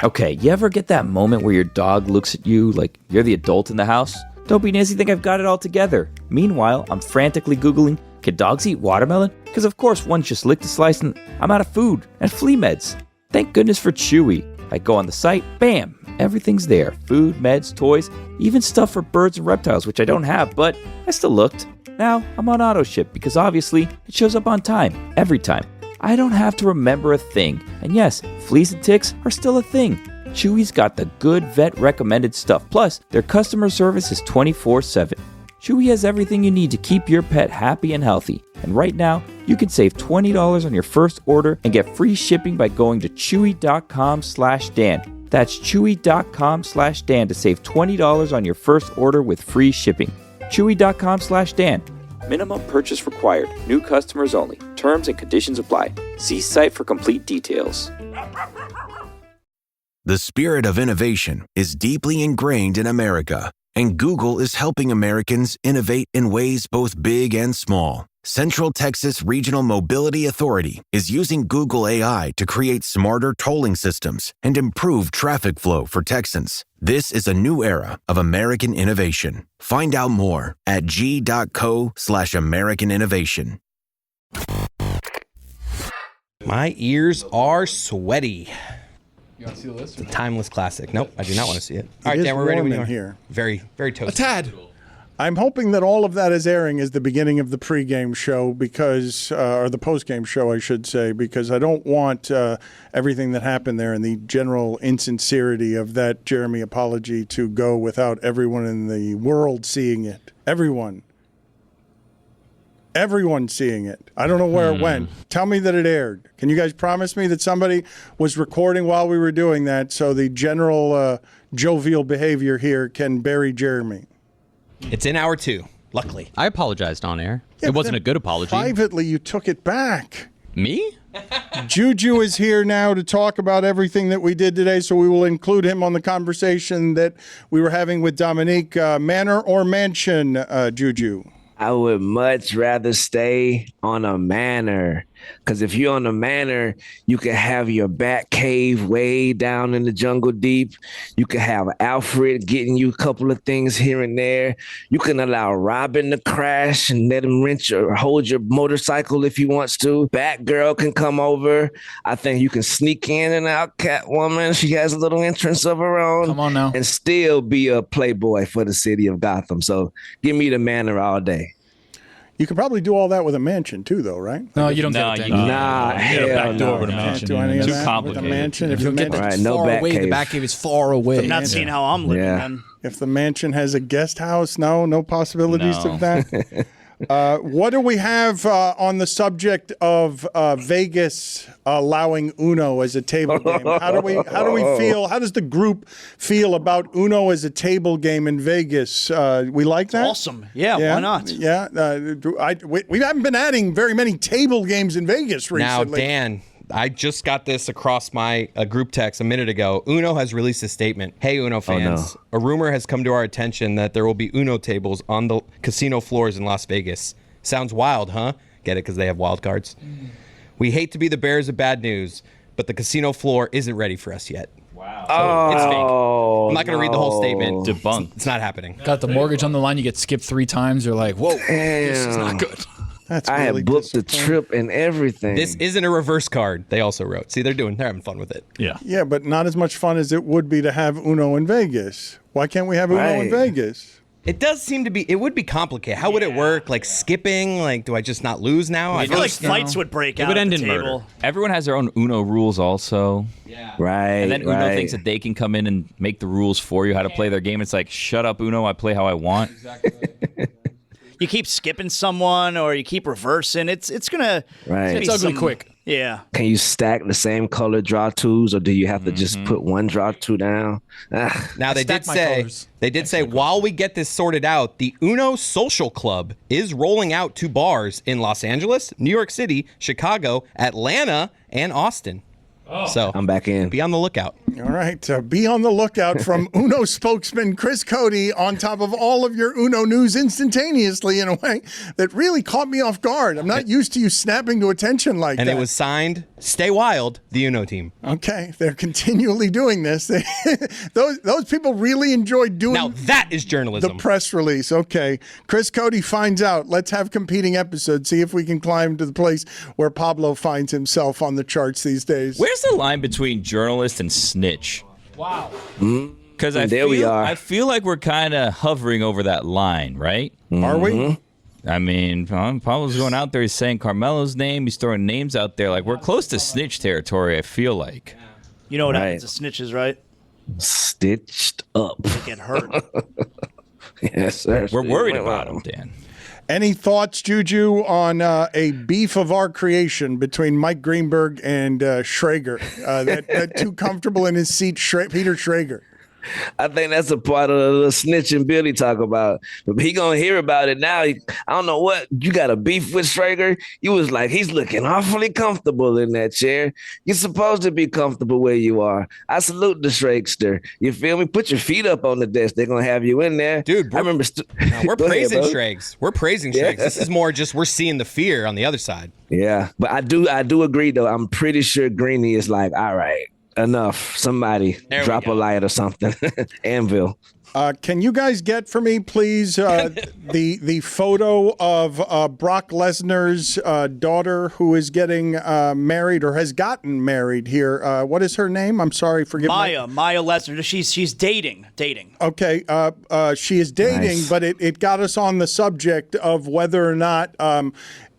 Okay, you ever get that moment where your dog looks at you like you're the adult in the house? Don't be Nancy, think I've got it all together. Meanwhile, I'm frantically Googling, can dogs eat watermelon? Because of course one just licked a slice and I'm out of food and flea meds. Thank goodness for Chewy. I go on the site, bam, everything's there. Food, meds, toys, even stuff for birds and reptiles, which I don't have, but I still looked. Now, I'm on auto ship because obviously it shows up on time, every time. I don't have to remember a thing. And yes, fleas and ticks are still a thing. Chewy's got the good vet-recommended stuff. Plus, their customer service is 24/7. Chewy has everything you need to keep your pet happy and healthy. And right now, you can save $20 on your first order and get free shipping by going to chewy.com/Dan. That's chewy.com/Dan to save $20 on your first order with free shipping. Chewy.com/Dan. Minimum purchase required. New customers only. Terms and conditions apply. See site for complete details. The spirit of innovation is deeply ingrained in America, and Google is helping Americans innovate in ways both big and small. Central Texas Regional Mobility Authority is using Google AI to create smarter tolling systems and improve traffic flow for Texans. This is a new era of American innovation. Find out more at g.co/American Innovation. My ears are sweaty. You want to see the list? It's a timeless classic. Nope, I do not want to see it. All It right, is Dan, we're ready. warm We in are here. Very, very toasty. A tad. I'm hoping that all of that is airing as the beginning of the pregame show because, or the postgame show, I should say, because I don't want everything that happened there and the general insincerity of that Jeremy apology to go without everyone in the world seeing it. Everyone seeing it. I don't know where it went. Tell me that it aired. Can you guys promise me that somebody was recording while we were doing that so the general jovial behavior here can bury Jeremy? It's in hour 2, luckily. I apologized on air. Yeah, It but wasn't then a good apology. Privately, you took it back. Me? JuJu is here now to talk about everything that we did today, so we will include him on the conversation that we were having with Dominique. Manor or mansion, JuJu? I would much rather stay on a manor, because if you're on a manor, you can have your bat cave way down in the jungle deep. You can have Alfred getting you a couple of things here and there. You can allow Robin to crash and let him wrench or hold your motorcycle if he wants to. Batgirl can come over. I think you can sneak in and out Catwoman. She has a little entrance of her own. Come on now. And still be a playboy for the city of Gotham. So give me the manor all day. You could probably do all that with a mansion too, though, right? No, you don't No, get it. you Dan. Nah, get a hell back door no. with a Can't mansion. do any of Too that complicated. with a mansion. If You the, don't get mansion, that Right, no far back away. The cave. back cave is far away. I'm not seeing how I'm living Yeah. then. if the mansion has a guest house, no possibilities No. of that. What do we have on the subject of Vegas allowing Uno as a table game? How do we feel? How does the group feel about Uno as a table game in Vegas? We like that. Awesome. Yeah, why not? Yeah, we haven't been adding very many table games in Vegas Now, recently. Dan, I just got this across my group text a minute ago. Uno has released a statement. Hey, Uno fans. A rumor has come to our attention that there will be Uno tables on the casino floors in Las Vegas. Sounds wild, huh? Get it because they have wild cards? We hate to be the bearers of bad news, but the casino floor isn't ready for us yet. Wow. So it's fake. I'm not going to read the whole statement. Debunked. It's not happening. Got the mortgage on the line. You get skipped 3 times. You're like, whoa, this is not good. That's I really had booked the disappointing. trip and everything. This isn't a reverse card. They also wrote. See, they're having fun with it. Yeah. Yeah, but not as much fun as it would be to have Uno in Vegas. Why can't we have Uno in Right. Vegas? It does seem to be. It would be complicated. How would it work? Like skipping? Like, do I just not lose now? I feel like fights would break It out would at end the in table. murder. Everyone has their own Uno rules also. right. And then Uno right. thinks that they can come in and make the rules for you how to play their game. It's like, shut up, Uno. I play how I want. You keep skipping someone or you keep reversing. It's gonna. Right. be It's ugly some- quick. Yeah. Can you stack the same color draw twos, or do you have to just put one draw two down? Ah. Now they stack did my say colors. while we get this sorted out, the Uno Social Club is rolling out to bars in Los Angeles, New York City, Chicago, Atlanta, and Austin. So I'm back in. be on the lookout. All right, be on the lookout from Uno spokesman Chris Cote on top of all of your Uno news instantaneously in a way that really caught me off guard. I'm not used to you snapping to attention like And that. it was signed Stay wild, the Uno team. Okay, they're continually doing this. Those people really enjoy doing. Now that is journalism. The press release. Okay, Chris Cote finds out. Let's have competing episodes. See if we can climb to the place where Pablo finds himself on the charts these days. Where's the line between journalist and snitch? Wow. Because I feel like we're kind of hovering over that line, right? Are we? I mean, Pablo's going out there. He's saying Carmelo's name. He's throwing names out there. Like, we're close to snitch territory, I feel like. You know what happens to snitches, right? Stitched up. They get hurt. Yes, sir. We're worried about him, Dan. Any thoughts, Juju, on a beef of our creation between Mike Greenberg and Schrager? That too comfortable in his seat, Peter Schrager. I think that's a part of the snitch and Billy talk about. But he gonna hear about it now. I don't know what you got a beef with Schrager. You was like, he's looking awfully comfortable in that chair. You're supposed to be comfortable where you are. I salute the Schrager. You feel me? Put your feet up on the desk. They're gonna have you in there, dude. I remember. We're praising Schrags. We're praising Schrags. This is more just we're seeing the fear on the other side. Yeah, but I do agree though. I'm pretty sure Greeny is like, all right. Enough. Somebody drop a light or something. Anvil. Can you guys get for me, please, the photo of Brock Lesnar's daughter who is getting married or has gotten married here? What is her name? I'm sorry, forgive me. Maya Lesnar. She's dating. Okay, she is dating, nice. But it got us on the subject of whether or not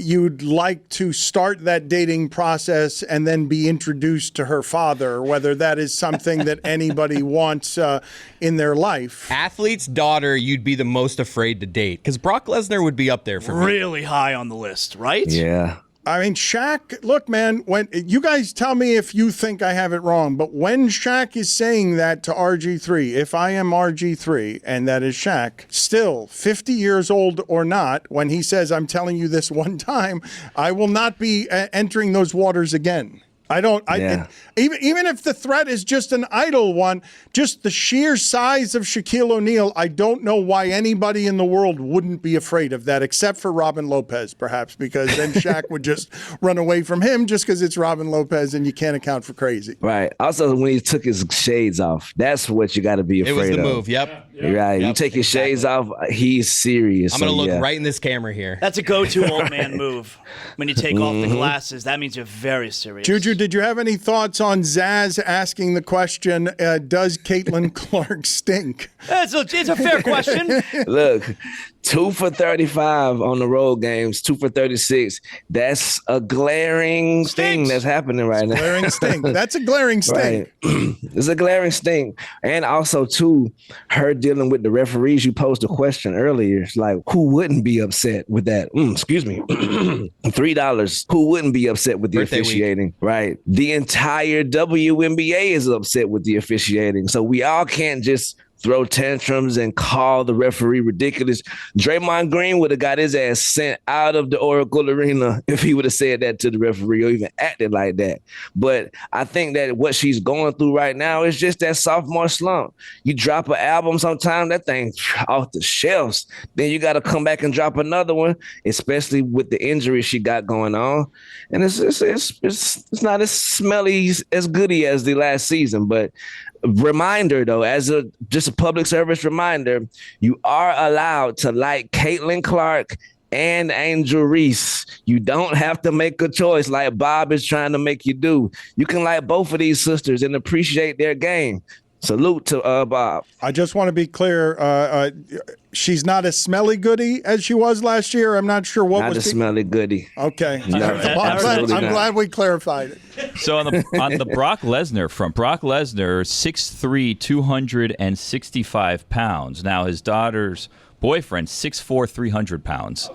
you'd like to start that dating process and then be introduced to her father, whether that is something that anybody wants in their life. Athlete's daughter, you'd be the most afraid to date, because Brock Lesnar would be up there for me. Really high on the list, right? Yeah. I mean, Shaq, look, man, when you guys tell me if you think I have it wrong, but when Shaq is saying that to RG3, if I am RG3 and that is Shaq, still 50 years old or not, when he says, I'm telling you this one time, I will not be entering those waters again. I don't. Even if the threat is just an idle one, just the sheer size of Shaquille O'Neal, I don't know why anybody in the world wouldn't be afraid of that, except for Robin Lopez, perhaps, because then Shaq would just run away from him just because it's Robin Lopez and you can't account for crazy. Right. Also, when he took his shades off, that's what you got to be afraid of. It was the move. Yep. Right. Yep. You take your shades off, he's serious. I'm going to look right in this camera here. That's a go-to old man move. When you take off the glasses, that means you're very serious. Juju, did you have any thoughts on Zaz asking the question, does Caitlin Clark stink? It's a fair question. Look, 2 for 35 on the road games, 2 for 36. That's a glaring thing that's happening right now. Glaring stink. That's a glaring stink. Right. It's a glaring stink. And also, too, her dealing with the referees. You posed a question earlier. It's like, who wouldn't be upset with that? Excuse me. $3. Who wouldn't be upset with the officiating? Right. The entire WNBA is upset with the officiating. So we all can't just throw tantrums and call the referee ridiculous. Draymond Green would have got his ass sent out of the Oracle Arena if he would have said that to the referee or even acted like that. But I think that what she's going through right now is just that sophomore slump. You drop an album sometime, that thing's off the shelves. Then you got to come back and drop another one, especially with the injury she got going on. And it's not as smelly, as goody as the last season, but reminder though, as just a public service reminder, you are allowed to like Caitlin Clark and Angel Reese. You don't have to make a choice like Bob is trying to make you do. You can like both of these sisters and appreciate their game. Salute to Bob. I just want to be clear. She's not as smelly goody as she was last year. I'm not sure what not was a smelly goody. Okay. No, I'm glad we clarified it. So on the Brock Lesnar front, Brock Lesnar, 6'3", 265 pounds. Now his daughter's boyfriend, 6'4", 300 pounds.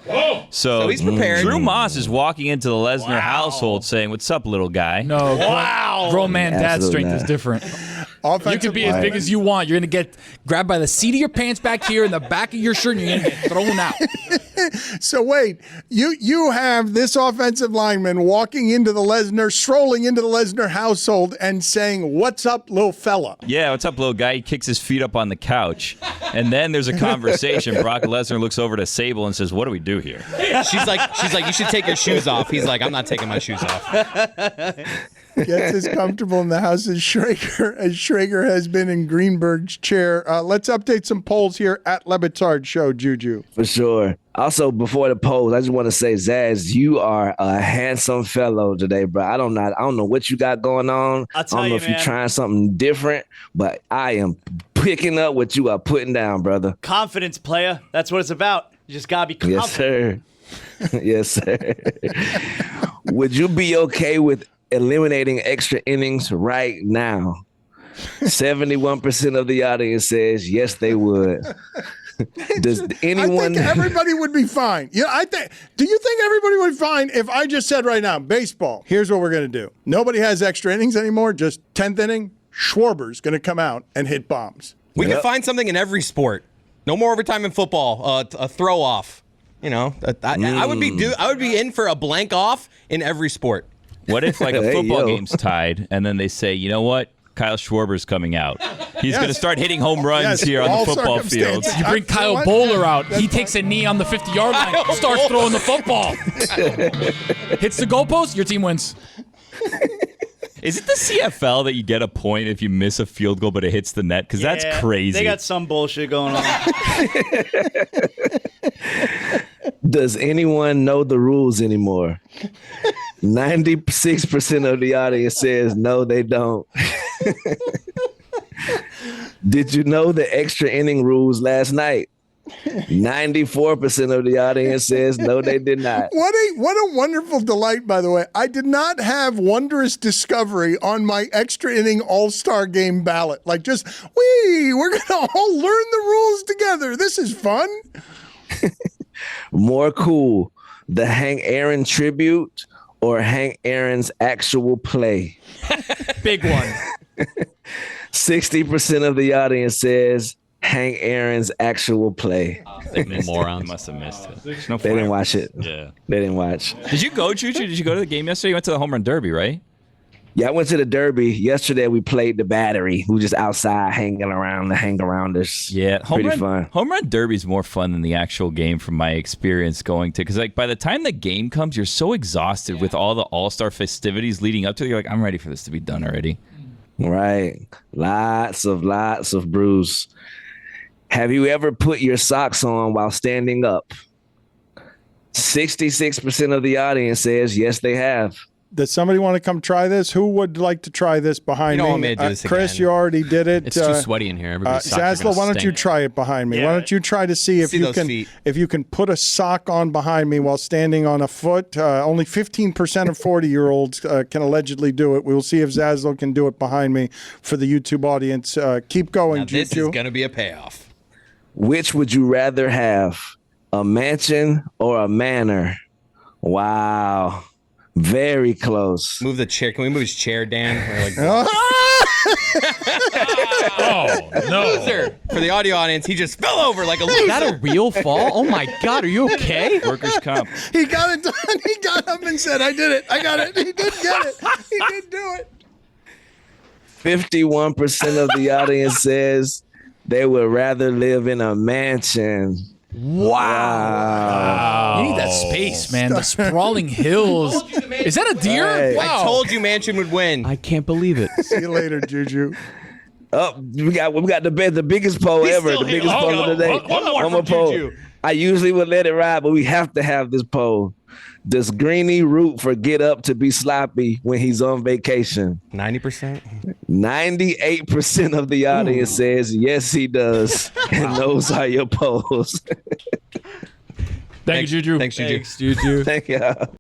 So he's prepared. Drew Moss is walking into the Lesnar household saying, "What's up, little guy?" No. Wow. Grown man dad Absolutely strength not. is different. You can be as big as you want. You're going to get grabbed by the seat of your pants back here and the back of your shirt, and you're going to get thrown out. So wait, you have this offensive lineman strolling into the Lesnar household and saying, "What's up, little fella?" Yeah, what's up, little guy? He kicks his feet up on the couch. And then there's a conversation. Brock Lesnar looks over to Sable and says, "What do we do here?" She's like, you should take your shoes off. He's like, I'm not taking my shoes off. Gets as comfortable in the house as Schrager has been in Greenberg's chair. Let's update some polls here at Batard Show, JuJu. For sure. Also, before the polls, I just want to say, Zaz, you are a handsome fellow today, bro. I don't know what you got going on. I don't know if you're trying something different, but I am picking up what you are putting down, brother. Confidence, playa. That's what it's about. You just gotta be confident. Yes, sir. Yes, sir. Would you be okay with eliminating extra innings right now? 71% of the audience says yes, they would. Does anyone? I think everybody would be fine. Do you think everybody would be fine if I just said right now, baseball, here's what we're going to do. Nobody has extra innings anymore, just 10th inning. Schwarber's going to come out and hit bombs. We can find something in every sport. No more overtime in football. A throw off. You know, I would be in for a blank off in every sport. What if like a football game's tied and then they say, you know what? Kyle Schwarber's coming out. He's going to start hitting home runs here on the football field. You bring Kyle Bowler out. He takes a knee on the 50-yard line, starts throwing the football. Hits the goalpost, your team wins. Is it the CFL that you get a point if you miss a field goal but it hits the net? Because that's crazy. They got some bullshit going on. Does anyone know the rules anymore? 96% of the audience says no, they don't. Did you know the extra inning rules last night? 94% of the audience says no, they did not. What a wonderful delight, by the way. I did not have wondrous discovery on my extra inning all-star game ballot. Like just, we're going to all learn the rules together. This is fun. More cool, the Hank Aaron tribute or Hank Aaron's actual play? Big one. 60% of the audience says Hank Aaron's actual play. They must have missed it. They didn't watch it. Yeah. They didn't watch. Did you go, JuJu? Did you go to the game yesterday? You went to the home run derby, right? Yeah, I went to the Derby. Yesterday we played the Battery. We were just outside hanging around the hang-arounders. Yeah. Pretty fun. Home run derby's more fun than the actual game from my experience going to. Because like by the time the game comes, you're so exhausted with all the all-star festivities leading up to it. You're like, I'm ready for this to be done already. Right. Lots of brews. Have you ever put your socks on while standing up? 66% of the audience says yes, they have. Does somebody want to come try this? Who would like to try this behind me? Want me to do this Chris, again. you already did it. It's too sweaty in here. Zazzle, why don't you try it behind me? Yeah. Why don't you try to see if you can put a sock on behind me while standing on a foot? Only 15% of 40-year-olds can allegedly do it. We will see if Zazzle can do it behind me for the YouTube audience. Keep going, Now, this JuJu. is going to be a payoff. Which would you rather have, a mansion or a manor? Wow. Very close. Move the chair. Can we move his chair, Dan? Oh, no. Loser. For the audio audience, he just fell over like a loser. Is that a real fall? Oh, my God. Are you okay? Workers' comp. He got it done. He got up and said, I did it. I got it. He did get it. He did do it. 51% of the audience says they would rather live in a mansion. Wow. You need that space, man. The sprawling hills. Is that a deer? Hey. Wow. I told you Mansion would win. I can't believe it. See you later, JuJu. Oh, we got the biggest poll ever. The biggest poll of the day. One more poll. JuJu. I usually would let it ride, but we have to have this poll. Does Greeny root for Get Up to be sloppy when he's on vacation? 90%? 98% of the audience says yes, he does. And those are your polls. Thank you, JuJu. Thanks, JuJu. Thanks, JuJu. Thank you.